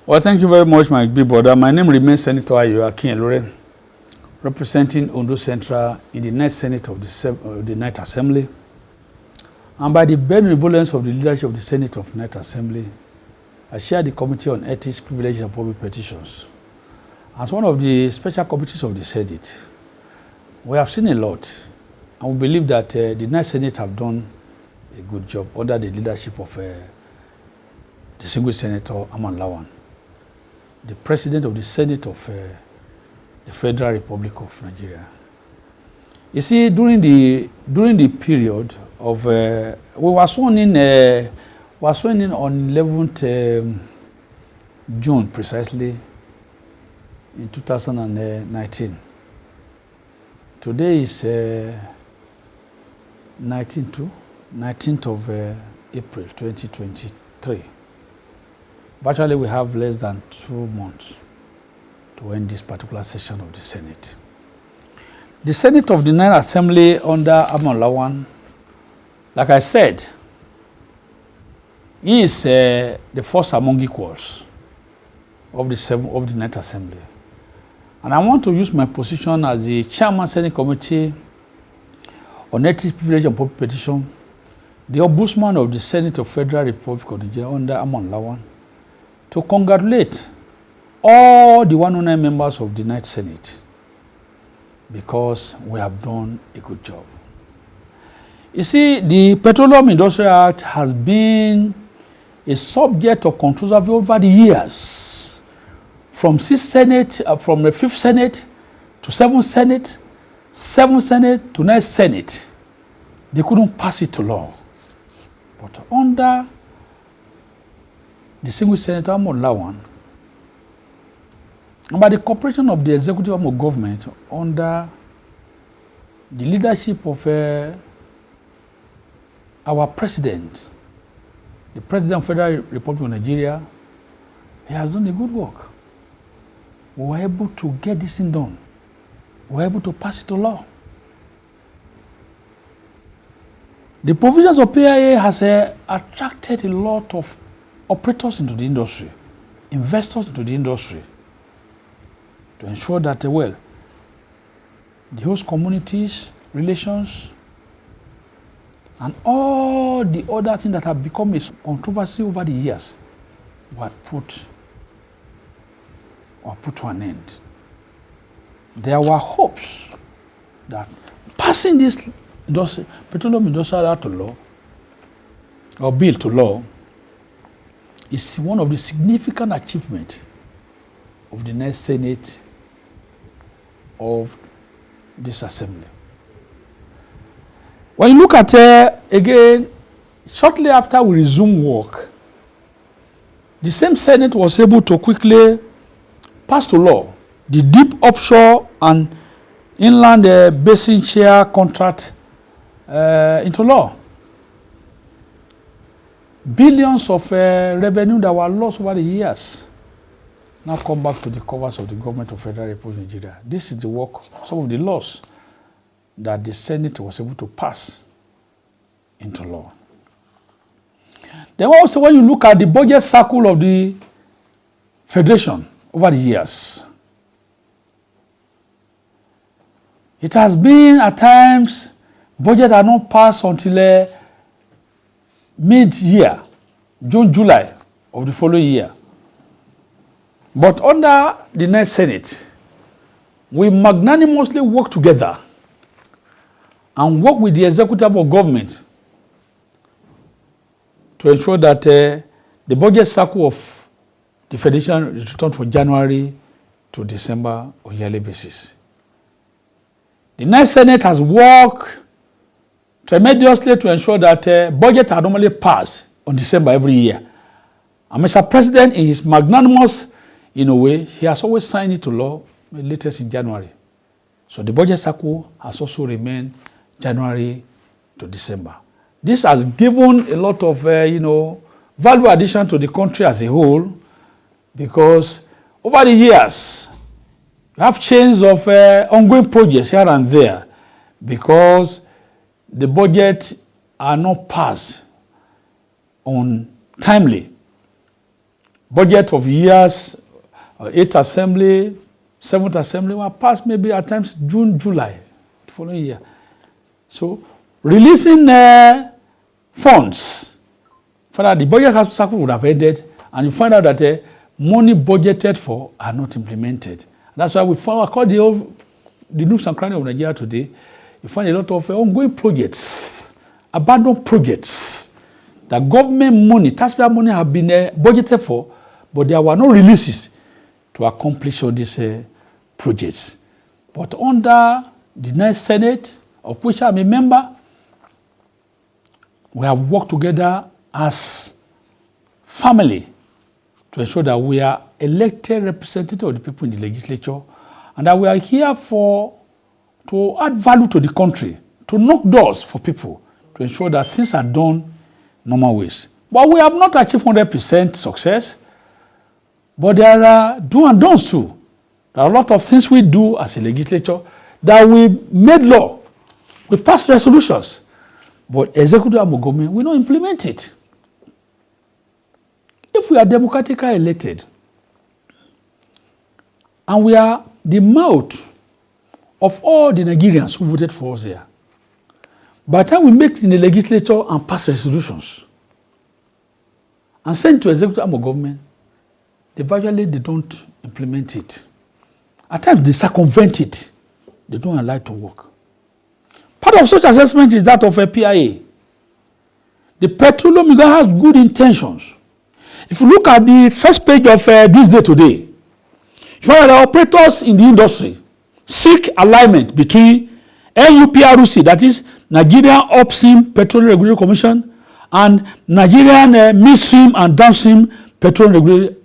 Well, thank you very much, my big brother. My name remains Senator Akinyelure, representing Ondo Central in the Ninth Senate of the Ninth Assembly. And by the benevolence of the leadership of the Senate of Ninth Assembly, I chair the Committee on Ethics, Privileges and Public Petitions. As one of the special committees of the Senate, we have seen a lot, and we believe that the Ninth Senate have done a good job under the leadership of the single Senator Akinyelure, the President of the Senate of the Federal Republic of Nigeria. You see, during the period of we were sworn in on 11th June precisely in 2019. Today is 19th of April 2023. Virtually, we have less than 2 months to end this particular session of the Senate. The Senate of the Ninth Assembly under Akinyelure, like I said, he is the first among equals of the Ninth Assembly. And I want to use my position as the Chairman Senate Committee on Ethics, Privilege and Public Petition, the Ombudsman of the Senate of Federal Republic of Nigeria under Akinyelure, to congratulate all the 109 members of the Ninth Senate because we have done a good job. You see, the Petroleum Industrial Act has been a subject of controversy over the years, from the 5th Senate to 7th Senate, 7th Senate to 9th Senate. They couldn't pass it to law. But under the single Senator Akinyelure, and by the cooperation of the executive arm of government under the leadership of our president, the President of the Federal Republic of Nigeria, he has done a good work. We were able to get this thing done. We were able to pass it to law. The provisions of PIA has attracted a lot of operators into the industry, investors into the industry, to ensure that, the host communities, relations, and all the other things that have become a controversy over the years were put to an end. There were hopes that passing this Petroleum Industrial Act to law, or bill to law, is one of the significant achievements of the next Senate of this assembly. When you look at again, shortly after we resumed work, the same Senate was able to quickly pass to law the deep offshore and inland basin share contract into law. Billions of revenue that were lost over the years now come back to the covers of the government of Federal Republic of Nigeria. This is the work, some of the laws that the Senate was able to pass into law. Then also, when you look at the budget cycle of the Federation over the years, it has been at times budget are not passed until mid-year, June, July of the following year. But under the next Senate, we magnanimously work together and work with the executive of government to ensure that the budget cycle of the Federation is returned from January to December on a yearly basis. The next Senate has worked tremendously to ensure that budgets are normally passed on December every year. And Mr. President, in his magnanimous, in a way, he has always signed it to law, latest in January. So the budget cycle has also remained January to December. This has given a lot of, value addition to the country as a whole, because over the years, we have chains of ongoing projects here and there, because the budget are not passed on timely. budget of years, 8th Assembly, 7th Assembly were passed maybe at times June, July, the following year. So releasing funds, for that the budget cycle would have ended, and you find out that money budgeted for are not implemented. That's why we found, according the news and crime of Nigeria today, you find a lot of ongoing projects, abandoned projects, that government money, taxpayer money have been budgeted for, but there were no releases to accomplish all these projects. But under the next Senate, of which I'm a member, we have worked together as family to ensure that we are elected representatives of the people in the legislature, and that we are here to add value to the country, to knock doors for people, to ensure that things are done normal ways. But we have not achieved 100% success, but there are do and don'ts too. There are a lot of things we do as a legislature that we made law, we passed resolutions, but executive arm of government will not implement it. If we are democratically elected, and we are the mouth of all the Nigerians who voted for us here, by the time we make it in the legislature and pass resolutions and send to executive arm of government, they don't implement it. At times they circumvent it. They don't allow it to work. Part of such assessment is that of a PIA. The petroleum industry has good intentions. If you look at the first page of this day today, you find that the operators in the industry seek alignment between NUPRC, that is Nigerian Upstream Petroleum Regulatory Commission, and Nigerian Midstream and Downstream Petroleum Regulatory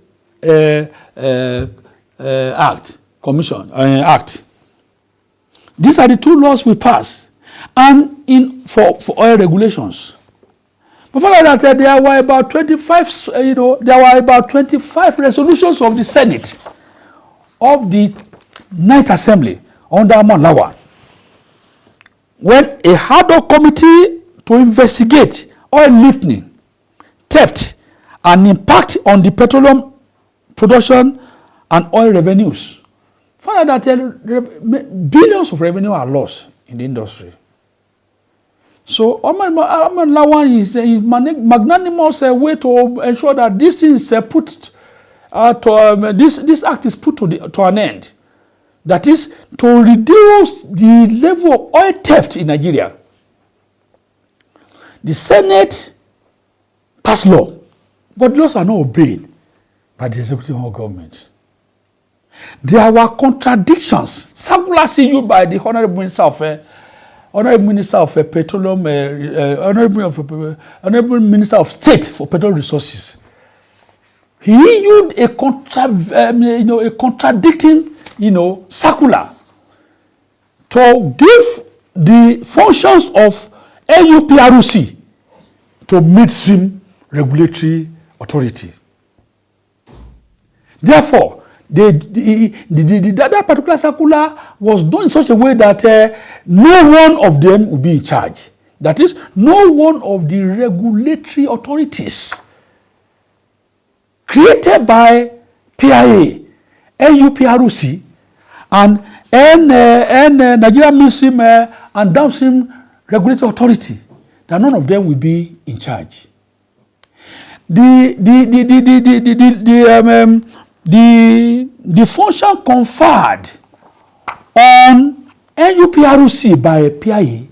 Act. These are the two laws we pass, and for oil regulations. Before that, there were about 25. There were about 25 resolutions of the Senate of the 9th Assembly under Lawan, when a ad hoc committee to investigate oil lifting, theft, and impact on the petroleum production and oil revenues found out that billions of revenue are lost in the industry. So Lawan is a magnanimous way to ensure that this is this act is put to an end. That is to reduce the level of oil theft in Nigeria. The Senate passed law, but laws are not obeyed by the executive government. There were contradictions, circulars issued by the Honorable Minister of Petroleum, Honorable Minister of State for Petroleum Resources. He issued a contradicting, circular to give the functions of NUPRC to Midstream Regulatory Authority. Therefore, that particular circular was done in such a way that no one of them will be in charge. That is, no one of the regulatory authorities created by PIA, NUPRC, and Nigeria Midstream and Downstream Regulatory Authority, that none of them will be in charge. The function conferred on NUPRC by PIA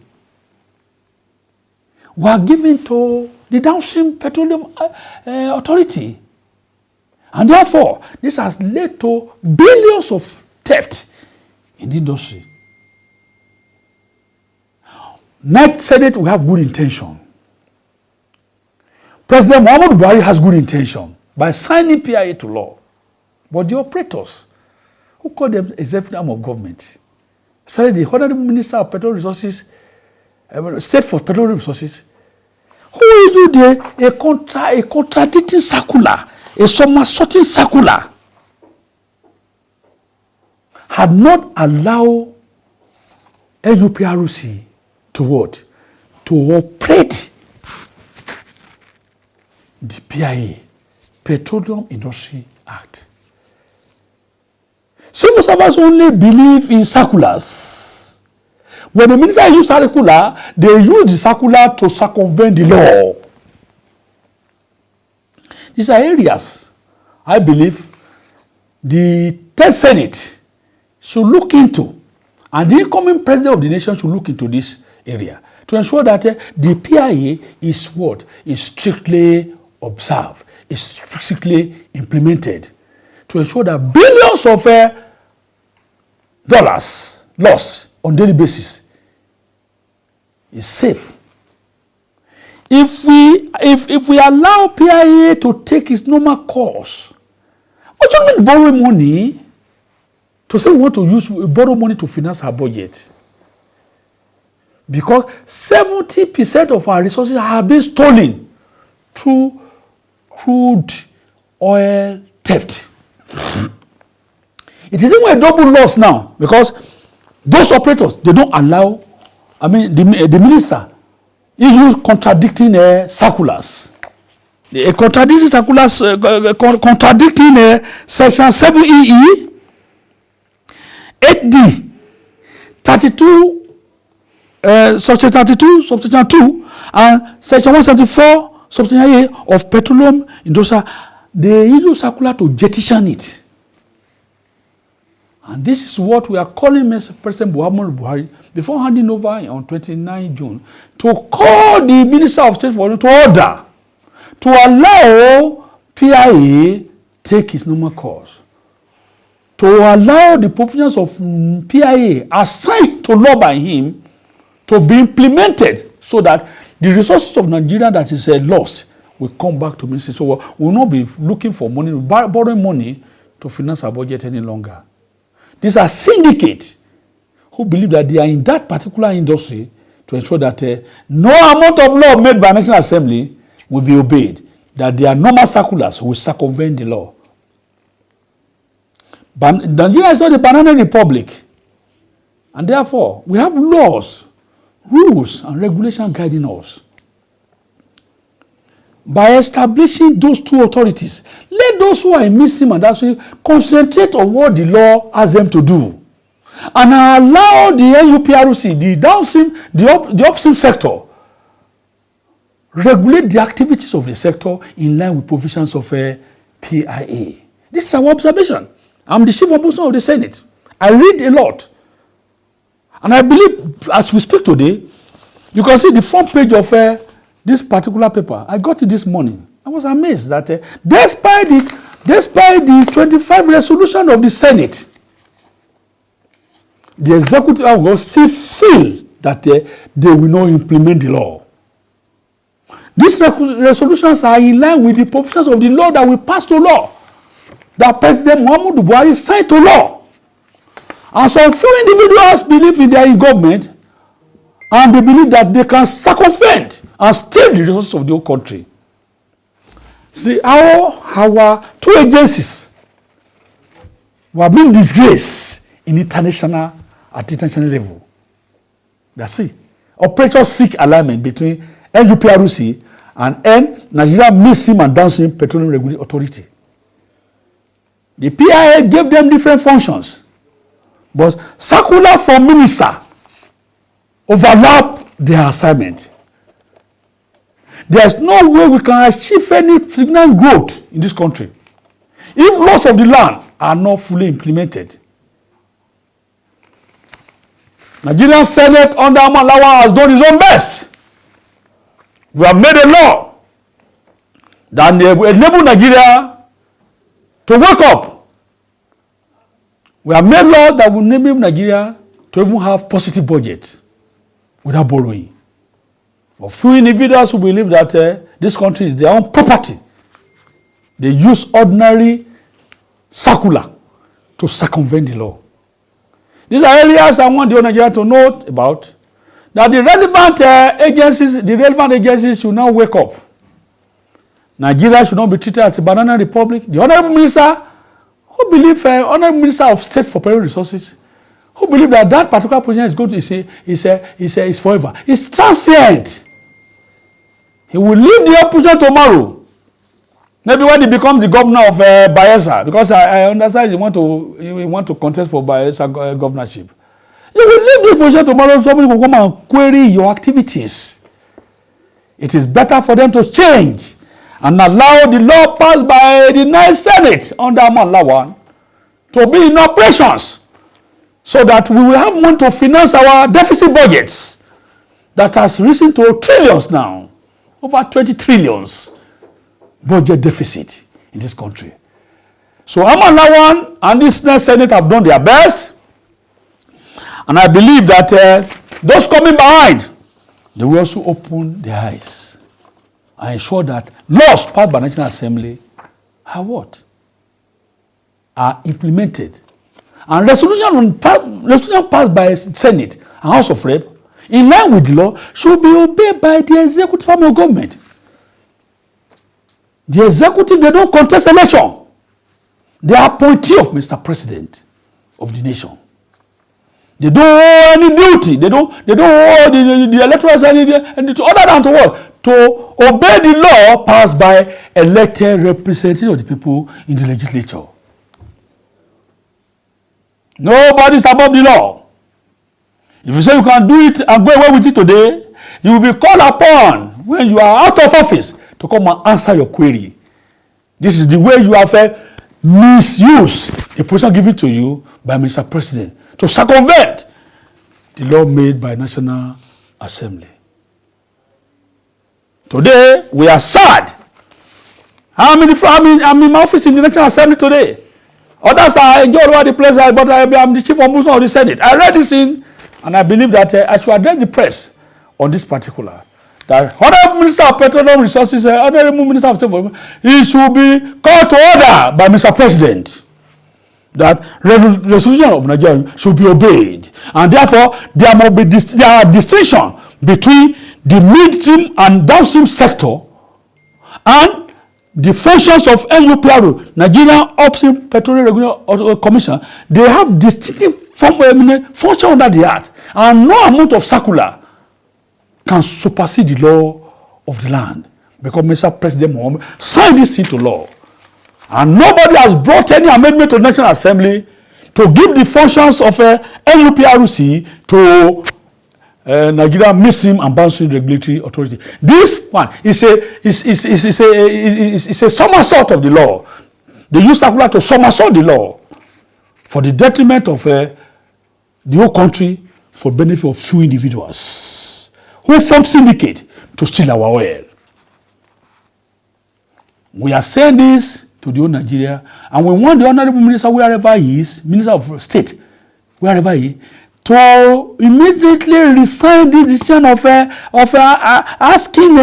were given to the Downstream Petroleum Authority. And therefore, this has led to billions of theft in the industry. Next Senate, we have good intention. President Muhammadu Buhari has good intention by signing PIA to law. But the operators, who call them executive arm of government, especially the Honorable Minister of Petroleum Resources, State for Petroleum Resources, who issued a contradicting circular, a somersaulting circular, had not allowed NUPRC to what? To operate the PIA, Petroleum Industry Act. Civil servants only believe in circulars. When the minister use circular, they use the circular to circumvent the law. These are areas I believe the third Senate should look into, and the incoming president of the nation should look into this area to ensure that the PIA is what is strictly observed, is strictly implemented, to ensure that billions of dollars lost on daily basis is safe. If we allow PIA to take its normal course, what do you mean borrow money to say we want to borrow money to finance our budget? Because 70% of our resources have been stolen through crude oil theft. It is even a double loss now, because those operators, they don't allow, the minister, he used contradicting circulars. Contradicting circulars, contradicting section 7EE, 8D, 32, section 32, subsection 2, and section 174, subsection A of petroleum industry. They use circular to jettison it. And this is what we are calling President Buhari, before handing over on 29 June, to call the Minister of State for to order to allow PIA take its normal course, to allow the provisions of PIA assigned to law by him to be implemented, so that the resources of Nigeria that is lost will come back to ministry. So we will not be looking for money, borrowing money to finance our budget any longer. These are syndicates who believe that they are in that particular industry to ensure that no amount of law made by National Assembly will be obeyed, that their normal circulars will circumvent the law. But Nigeria is not a banana republic, and therefore we have laws, rules, and regulations guiding us. By establishing those two authorities, let those who are in midstream and downstream concentrate on what the law asks them to do, and allow the NUPRC, the downstream, the upstream sector, regulate the activities of the sector in line with provisions of PIA. This is our observation. I'm the chief ombudsman of the Senate. I read a lot, and I believe as we speak today, you can see the front page of this particular paper. I got it this morning. I was amazed that despite the 25 resolution of the Senate, the executive will still feel that they will not implement the law. These resolutions are in line with the provisions of the law that will pass to law, that President Muhammadu Buhari signed to law. And some few individuals believe in their government, and they believe that they can circumvent and steal the resources of the whole country. See, our two agencies were being disgraced at international level. That's it. Operation seek alignment between NUPRC and Nigeria Midstream and Downstream Petroleum Regulatory Authority. The PIA gave them different functions, but circular from minister overlap their assignment. There's no way we can achieve any significant growth in this country if laws of the land are not fully implemented. Nigerian Senate under Amalawa has done its own best. We have made a law that will enable Nigeria to wake up. We have made law that will enable Nigeria to even have positive budget without borrowing. But few individuals who believe that this country is their own property, they use ordinary circular to circumvent the law. These are areas I want the Nigeria to know about, that the relevant agencies should now wake up. Nigeria should not be treated as a banana republic. The Honorable Minister, who believe, Honorable Minister of State for Petroleum Resources, who believe that particular position is going to is forever. It's transient. He will leave the opposition tomorrow. Maybe when he becomes the governor of Bayelsa, because I understand you want to contest for Bayelsa governorship. You will leave this position tomorrow, somebody will come and query your activities. It is better for them to change and allow the law passed by the next Senate under Lawan to be in operations so that we will have money to finance our deficit budgets that has risen to trillions now, over 20 trillions budget deficit in this country. So Lawan and this next Senate have done their best. And I believe that those coming behind, they will also open their eyes and ensure that laws passed by the National Assembly are what? Are implemented. And resolution passed by Senate and House of Rep, in line with the law, should be obeyed by the executive arm of government. The executive, they don't contest election. They are appointee of Mr. President of the nation. They don't owe any duty. They don't owe the electorals any other than to what? To obey the law passed by elected representatives of the people in the legislature. Nobody is above the law. If you say you can do it and go away with it today, you will be called upon when you are out of office to come and answer your query. This is the way you have misused the position given to you by Mr. President to circumvent the law made by National Assembly. Today, we are sad. I'm in my office in the National Assembly today. Others are enjoying all over the place, but I'm the chief ombudsman of the Senate. I read this in, and I believe that I should address the press on this particular. That Honorable Minister of Petroleum Resources, Honorable Minister of State, he should be called to order by Mr. President. That resolution of Nigeria should be obeyed, and therefore there must be distinction between the midstream and downstream sector and the functions of NUPRO, Nigerian Upstream Petroleum Regulatory Commission. They have distinctive function under the act, and no amount of circular can supersede the law of the land, because Mr. President Mohammed signed this into law. And nobody has brought any amendment to the National Assembly to give the functions of NUPRC to Nigeria Midstream and Downstream Regulatory Authority. This one is a somersault of the law. They use circular to somersault the law for the detriment of the whole country, for benefit of few individuals who form syndicate to steal our oil. We are saying this to the whole Nigeria, and we want the Honorable Minister, wherever he is, Minister of State, wherever he is, to immediately resign this decision of asking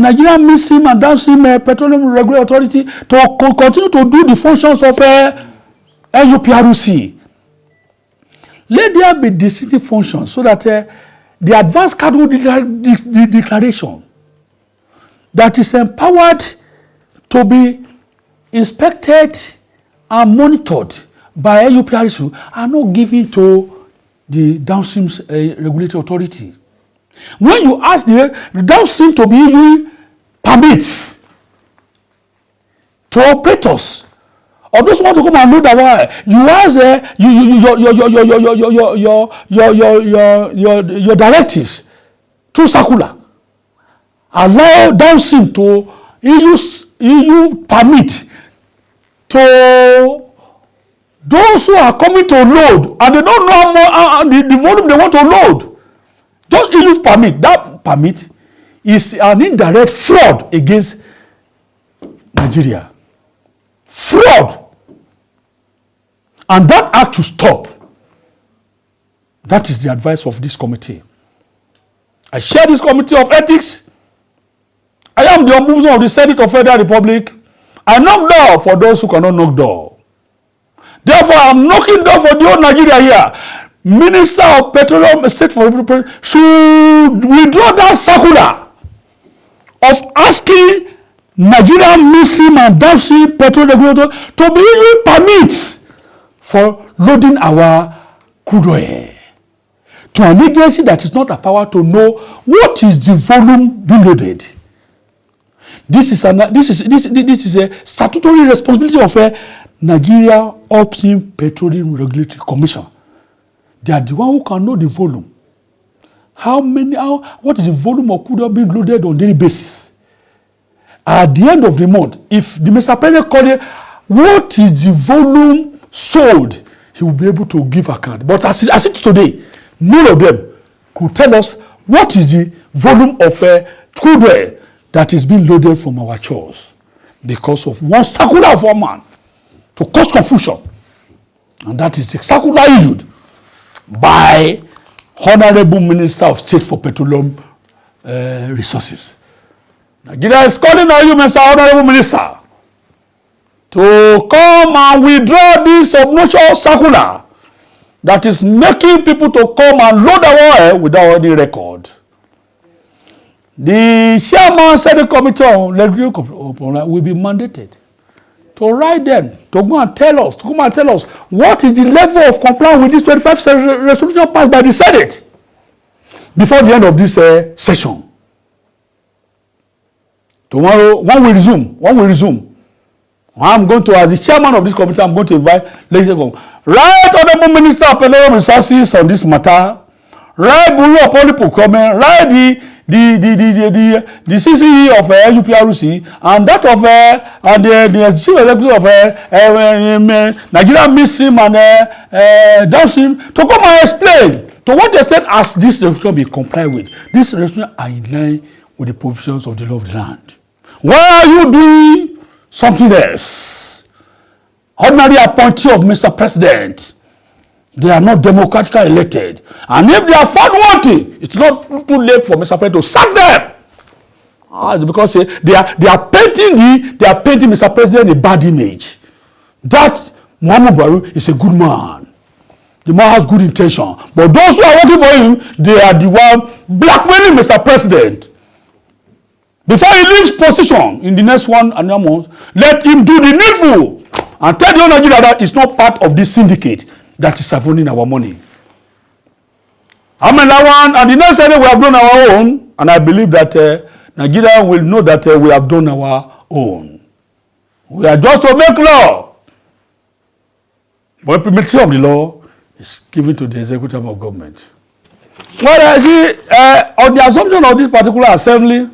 Nigeria Midstream and Downstream Petroleum Regulatory Authority to continue to do the functions of NUPRC. Let there be distinctive functions so that the advanced cargo declaration that is empowered to be inspected and monitored by NUPRC are not given to the downstream regulatory authority. When you ask the downstream to be issuing permits to operators, or those who want to come and load the wire, you ask your directives through circular. Allow downstream to issue permit to those who are coming to load, and they don't know the volume they want to load. Just issue permit. That permit is an indirect fraud against Nigeria. Fraud. And that act should stop. That is the advice of this committee. I chair this committee of ethics. I am the ombudsman of the Senate of Federal Republic. I knock door for those who cannot knock door. Therefore, I'm knocking door for the whole Nigeria here. Minister of Petroleum State for should withdraw that circular of asking Nigerian Midstream and Downstream Petroleum Regulatory to be issuing permits for loading our crude oil to an agency that is not empowered to know what is the volume being loaded. This is a statutory responsibility of a Nigeria Upstream Petroleum Regulatory Commission. They are the one who can know the volume. What is the volume of crude oil being loaded on daily basis? At the end of the month, if the Mr. President called it, what is the volume sold? He will be able to give account. But as it today, none of them could tell us what is the volume of crude oil that is being loaded from our shores because of one circular of one man to cause confusion. And that is the circular issued by Honorable Minister of State for Petroleum Resources. Nigeria is calling on you, Mr. Honorable Minister, to come and withdraw this obnoxious circular that is making people to come and load our oil without any record. The chairman said the committee on regulatory will be mandated to write them, to come and tell us what is the level of compliance with this 25 resolution passed by the Senate before the end of this session. Tomorrow, when we resume, I'm going to, as the chairman of this committee, I'm going to invite legislators. Right, Honorable Minister of Petroleum Resources on this matter. Right, Bureau of Public Procurement. Right, the CCE of UPRC and that of and the chief executive of Nigeria Midstream and Downstream to come and explain to what extent has this resolution been complied with. These resolutions are in line with the provisions of the law of the land. Why are you doing something else? Ordinary appointee of Mr. President. They are not democratically elected. And if they are found wanting, it's not too late for Mr. President to sack them. Because they are painting Mr. President a bad image. That Muhammad Buhari is a good man. The man has good intention. But those who are working for him, they are the one blackmailing Mr. President. Before he leaves position in the next 1 and a half months, let him do the needful and tell the whole Nigeria that it's not part of this syndicate that is siphoning our money. Lawan and the next day we have done our own, and I believe that Nigeria will know that we have done our own. We are just to make law. But implementation of the law is given to the executive of government. Well, I see on the assumption of this particular assembly,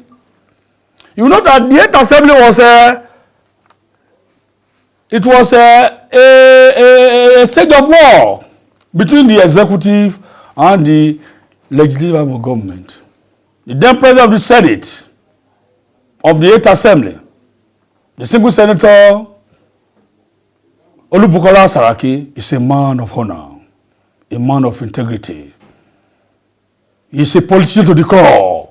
you know that the 8th assembly was a stage of war between the executive and the legislative arm of government. The then president of the Senate of the 8th assembly, the single senator Olubukola Saraki, is a man of honor, a man of integrity. He is a politician to the core.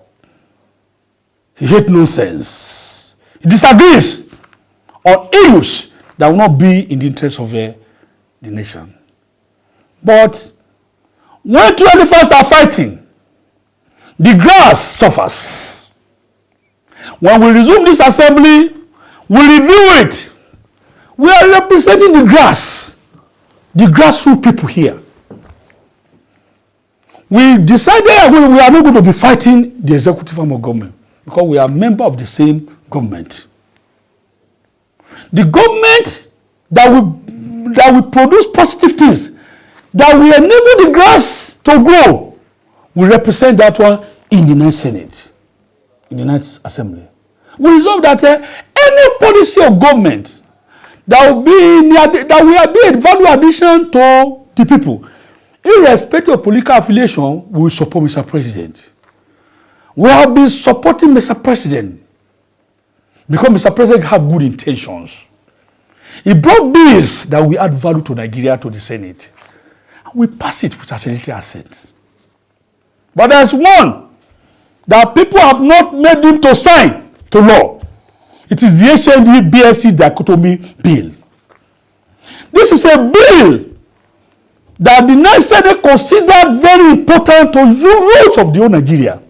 He hates nonsense. He disagrees on issues that will not be in the interest of the nation. But when 2 elephants are fighting, the grass suffers. When we resume this assembly, we review it. We are representing the grassroots people here. We decided we are not going to be fighting the executive arm of government because we are members of the same government. The government that will produce positive things, that will enable the grass to grow, we represent that one in the next Senate, in the next Assembly. We resolve that any policy of government that will be a value addition to the people, irrespective of political affiliation, we will support Mr. President. We have been supporting Mr. President because Mr. President have good intentions. He brought bills that will add value to Nigeria to the Senate. And we pass it with accelerated assent. But there's one that people have not made him to sign to law. It is the HND BSc dichotomy bill. This is a bill that the next Senate considered very important to rulers of the whole Nigeria.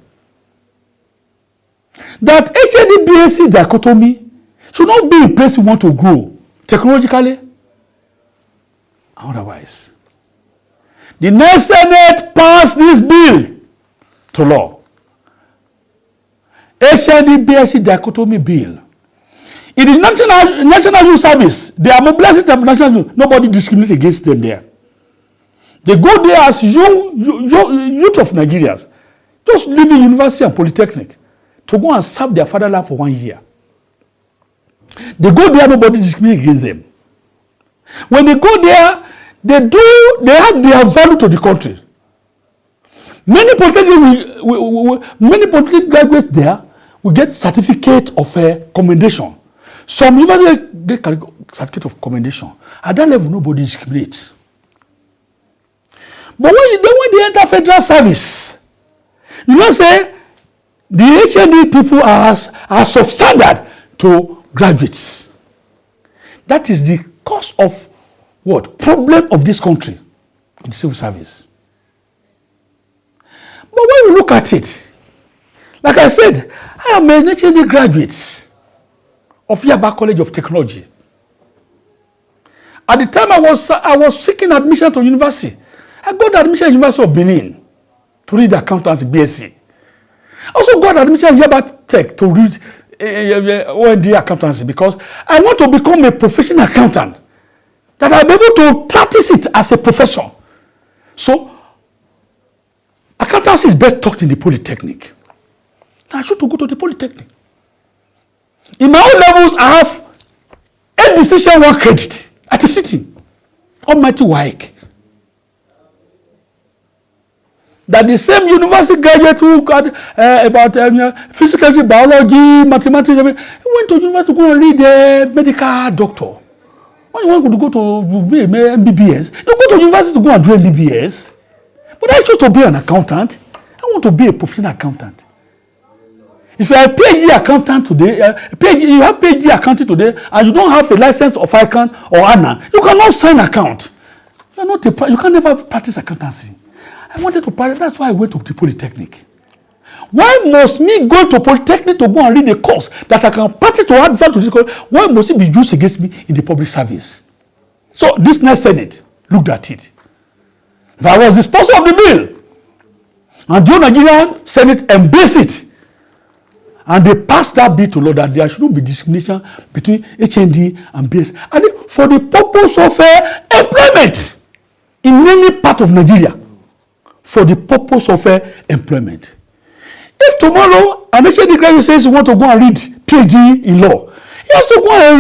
That HND BSc dichotomy should not be in place we want to grow technologically, otherwise. The next Senate passed this bill to law. HND BSc dichotomy bill. In the national youth service, they are mobilizing the national youth. Nobody discriminates against them there. They go there as young youth of Nigerians, just leaving university and polytechnic, to go and serve their fatherland for 1 year. They go there, nobody discriminates against them. When they go there, they add their value to the country. Many polytechnic graduates there will get certificate of commendation. Some universities get certificate of commendation. At that level, nobody discriminates. But when they enter federal service, you know, say the HND people are substandard to graduates. That is the cause of what? Problem of this country in civil service. But when you look at it, like I said, I am an HND graduate of Yaba College of Technology. At the time I was seeking admission to university. I got admission at University of Benin to read accountancy BSc. I also got admission at Yaba Tech to read OND accountancy because I want to become a professional accountant, that I'll be able to practice it as a profession. So, accountancy is best taught in the polytechnic. I should go to the polytechnic. In my own levels, I have 8 decision 1 credit at a sitting. Almighty WAEC. That the same university graduate who got about physical biology, mathematics, he went to university to go and read medical doctor. When you want to go to MBBS, you go to university to go and do MBBS. But I choose to be an accountant. I want to be a professional accountant. If you are a PhD accountant today, you have PhD accounting today, and you don't have a license of ICANN or ANA, you cannot sign account. You can never practice accountancy. I wanted to practice. That's why I went to the polytechnic. Why must me go to polytechnic to go and read a course that I can practice to add value to this course? Why must it be used against me in the public service? So this next Senate looked at it. If I was the sponsor of the bill, and the Nigerian Senate embraced it, and they passed that bill to law that there shouldn't be discrimination between HND and BS, and for the purpose of employment in any part of Nigeria, for the purpose of employment. If tomorrow an HND graduate says he wants to go and read PhD in law, he has to go and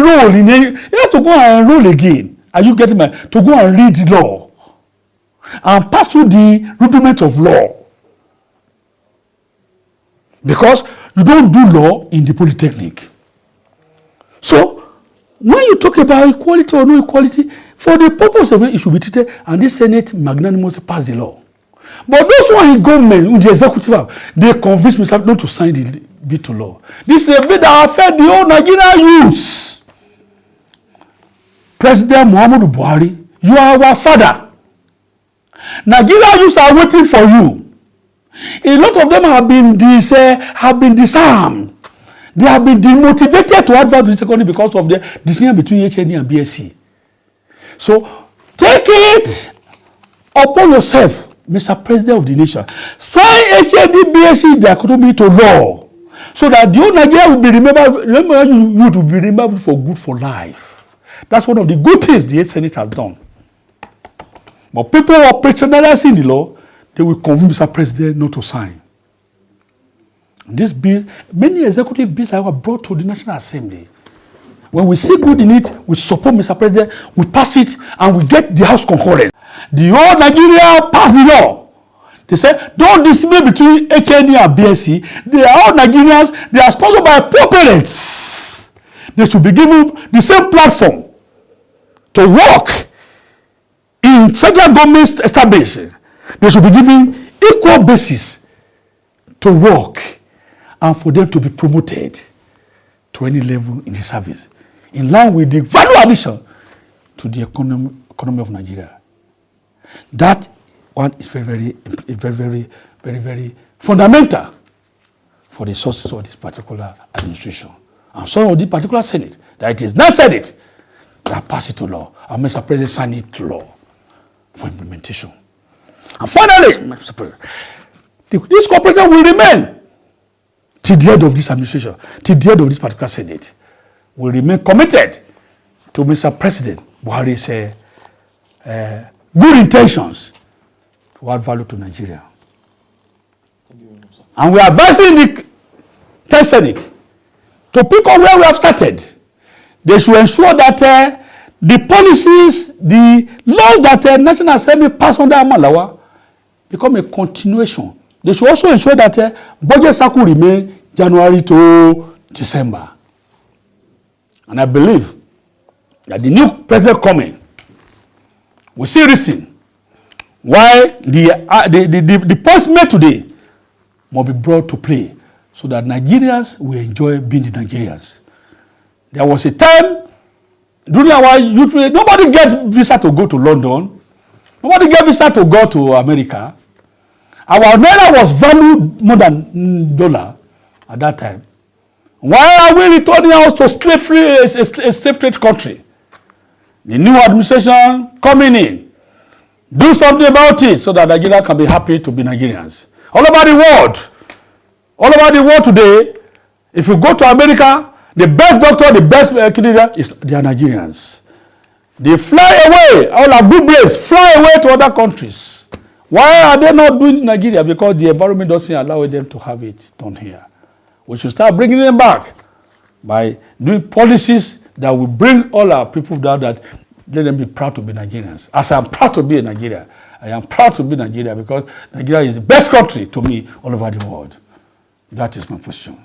enroll again. Are you getting me? To go and read law and pass through the rudiment of law. Because you don't do law in the polytechnic. So, when you talk about equality or no equality, for the purpose of it, it should be treated, and this Senate magnanimously passed the law. But those who are in government, in the executive, they convince me not to sign the bill to law. This is a bill that affects the whole Nigerian youths. President Muhammadu Buhari, you are our father. Nigerian youths are waiting for you. A lot of them have been disarmed. They have been demotivated to advance to this economy because of the decision between HND and BSc. So take it upon yourself, Mr. President of the nation. Sign HND BSc dichotomy to law, so that the whole Nigeria will be remembered. You to be remembered for good for life. That's one of the good things the Senate has done. But people who are operationalizing the law, they will convince Mr. President not to sign. This bill, many executive bills that were brought to the National Assembly. When we see good in it, we support Mr. President, we pass it, and we get the House concurrent. The whole Nigeria passed the law. They said, don't discriminate between HND and BSc. They are all Nigerians. They are sponsored by poor parents. They should be given the same platform to work in federal government establishment. They should be given equal basis to work and for them to be promoted to any level in the service, in line with the value addition to the economy of Nigeria. That one is very fundamental for the sources of this particular administration and some of the particular Senate. That it is not Senate that pass it to law, and Mr. President sign it to law for implementation. And finally, Mr. President, this cooperation will remain till the end of this administration, till the end of this particular Senate, will remain committed to Mr. President Buhari's good intentions to add value to Nigeria. And we are advising the 10th Senate to pick up where we have started. They should ensure that the policies, the laws that National Assembly passed under Amalawa become a continuation. They should also ensure that budget cycle remain January to December. And I believe that the new president coming will see reason why the points made today must be brought to play so that Nigerians will enjoy being the Nigerians. There was a time during our youth, nobody get visa to go to London. Nobody get visa to go to America. Our naira was valued more than dollar at that time. Why are we returning us to slave-free, a slave-trade country? The new administration coming in, do something about it so that Nigeria can be happy to be Nigerians. All over the world today, if you go to America, the best doctor, the best clinic is they are Nigerians. They fly away, all our good brains fly away to other countries. Why are they not doing it in Nigeria? Because the environment doesn't allow them to have it done here. We should start bringing them back by doing policies that will bring all our people down, that let them be proud to be Nigerians. As I am proud to be a Nigeria, I am proud to be Nigeria because Nigeria is the best country to me all over the world. That is my position.